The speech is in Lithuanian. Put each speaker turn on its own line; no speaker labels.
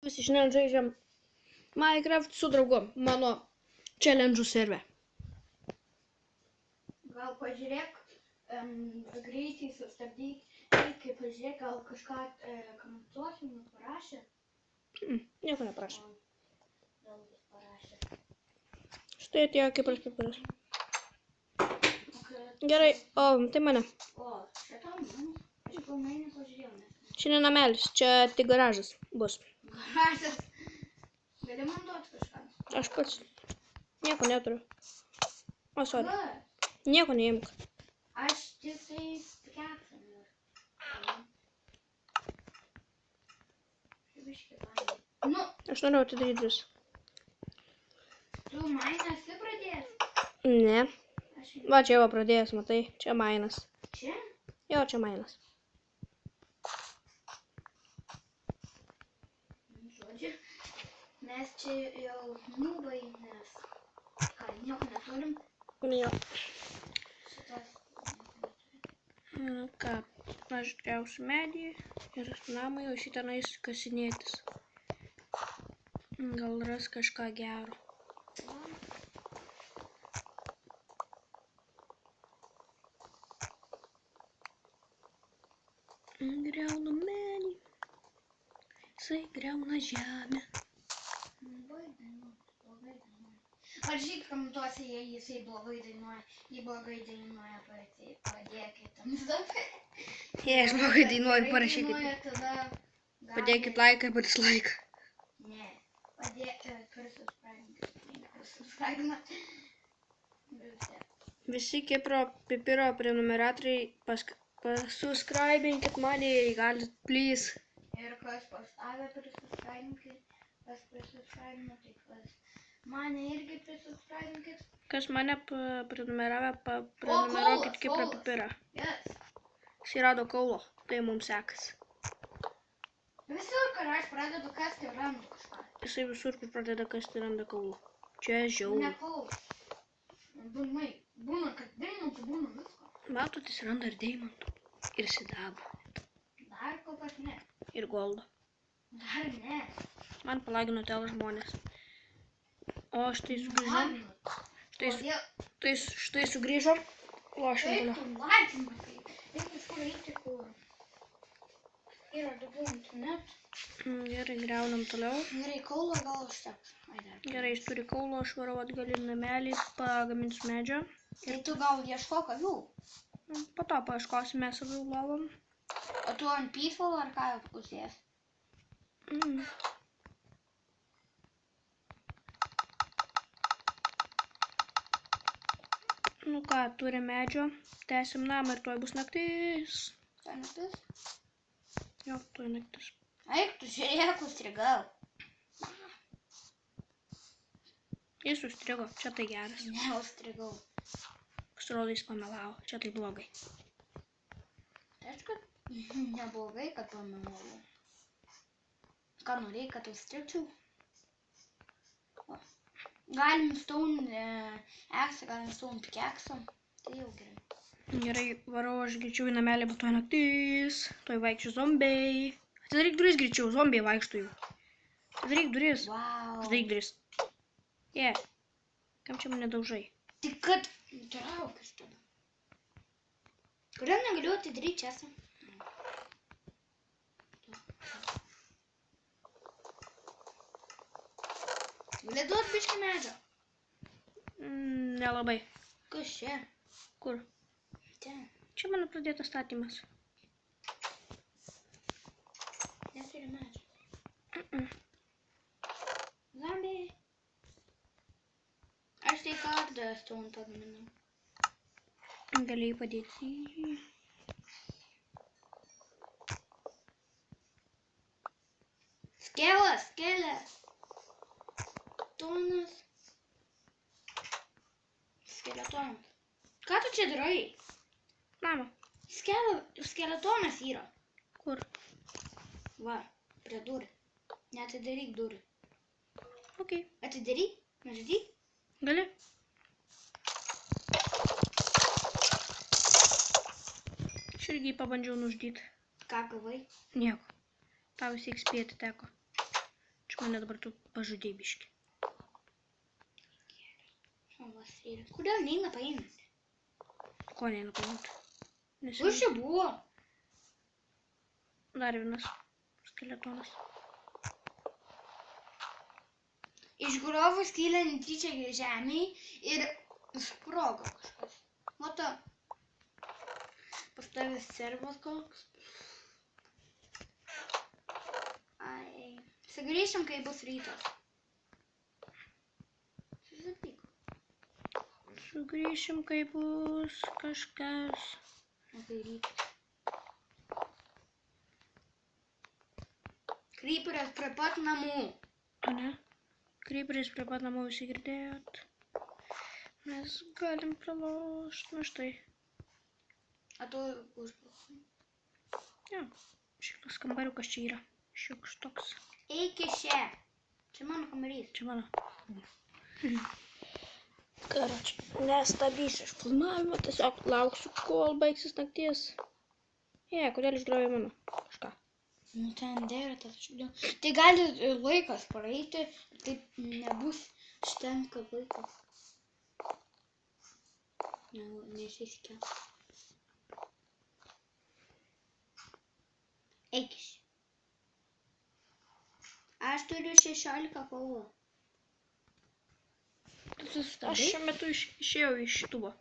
Visi šiandien žaidžiam Minecraft su draugu mano challenge'ų serve.
Gal pažiūrėk, greitį sustabdyk, kai pažiūrėk, gal kažką komentuosim, parašė.
Nieko neparašė.
Gal jis parašė.
Štai atėjo kaip aš pipiras. Gerai, o tai mane.
O, šitą man, aš pilnai nepažiūrėjau.
Čia ne namelis, čia tik garažas bus.
Garažas. Gali man duoti kažką?
Aš pats nieko neturiu. O, sorry.
Ką?
Nieko neimk.
Aš tiesiai keksam ir. Biškį paėmė. Nu,
Aš noriu atidaryti vis.
tu man esi pradėjęs?
Ne.
Aš
Va, čia jau pradėjęs, matai. Čia mainas.
čia?
Jo, čia mainas.
Žodžiu, mes čia jau nubai, nes ką, nieko neturim.
Jo.
Šitas
Nu ką, aš griausiu medį ir namą jau šitą nueisiu kasinėtis. Gal ras kažką gero. Griaunu medį. Jisai griauna žemę.
blogai dainuoja. Ar žiūrėk, komentuosi, jei jisai blogai dainuoja, jei blogai dainuoja, padėkit ant dabar.
Jei aš blogai dainuoju, parašykit.
Dainuoja, tada
Padėkit laiką ir dislike.
Ne, prisubscribinat.
Visi Kipro pipiro prenumeratoriai pasuscribinkit mane, jei galit, please.
Ir kas pastavė prisubscribinkit, kas prisubscribino, tai kas mane irgi prisubscribinkit.
Kas mane prenumeravę, prenumeruokit Kipro pipirą.
Yes.
Jis rado kaulo, tai mums sekasi.
Visur, kai aš pradedu kasti, randu kažką.
Jisai visur, kur pradeda kasti, randa kaulo. Čia žiauru.
Ne kaulų. Būna, kad deimantų būna visko.
Matot, jis randa ir deimantų. Ir sidabro.
Dar kol kas ne.
Ir goldo.
Dar ne.
Man palagino tel žmonės. O štai sugrįžom. Štai sugrįžom. Lošim
Kaip
toliau.
tu lagimas, reikia kažkur eiti, kur yra daugiau internetų.
Gerai, griaunam toliau.
Gerai, kaulo gal užteks.
Gerai, jis turi kaulo, aš varau atgal į namelį, pagaminsiu medžio.
Ir tu gal ieškok avių.
Po to paieškosime avių lovom.
O tu ant peaceful ar ką uždės?
Nu ką, turim medžio, tęsim namą ir tuoj bus naktis.
Tai naktis?
Jo, tuoj naktis.
Eik, tu žiūrėk, užstrigau.
Jis užstrigo, čia tai geras.
Ne, užstrigau.
Pasirodo, jis pamelavo, čia tai blogai.
Tai aš kad neblogai, kad pamelavau. Ką norėjai, kad užstrigčiau? Galim stone eksą, galim stone pikeksą. Tai jau gerai.
Gerai, varau aš greičiau į namelį, bet tuoj naktis. Tuoj vaikščiu zombiai. Atidaryk duris greičiau, zombiai vaikštų jau. Atidaryk duris.
Wow.
Atidaryk duris. Kam čia mane daužai?
Tik kad traukis tada. Kodėl negaliu atidaryti čia? Gali duoti biškį medžio?
Nelabai.
Kas čia?
Kur?
Ten.
Čia mano pradėtas statymas.
Neturi medžio. Zombiai. Aš tai kardą stone pagaminau.
Galėjai padėti.
Skeles. Tonas. Skeletonas. Ką tu čia darai?
Mama.
Skeletonas yra.
Kur?
Va, prie durų. Neatidaryk durų.
Ok.
Atidaryk? Nežydyk?
Gali? Aš irgi pabandžiau nuždyti.
Ką gavai?
Nieko. Tau vis tiek spėti teko. Mane dabar tu pažudėjai biškį.
Kodėl neina paimti?
Ko neina paimti?
Kur čia buvo?
Dar vienas skeletonas.
Išgriovus skylę netyčia žemėj ir sprogo kažkas. Mato, pas tavęs servas koks. Ai. Sugrįšim, kai bus rytas. Susipyk.
Sugrįšim, kai bus kažkas.
O tai rytas. Kryperis prie pat namų.
O ne? Kryperis prie pat namų visi girdėjot. Mes galim pralošt. Na štai.
A tu užbraukai.
Ja, šitas kambariukas čia yra. Šioks toks.
Eik iš čia. Čia mano kambarys.
Čia mano. Karoči, nestabdysiu iš filmavimo, tiesiog lauksiu, kol baigsis nakties. Kodėl išgriovė mano kažką?
Nu ten dėra tas šiandien. Tai gali laikas praeiti, taip nebus štenka laikas. Nesiskiau. Eik iš. Aš turiu 16 kovų.
Aš šiuo metu išėjau iš šitubo.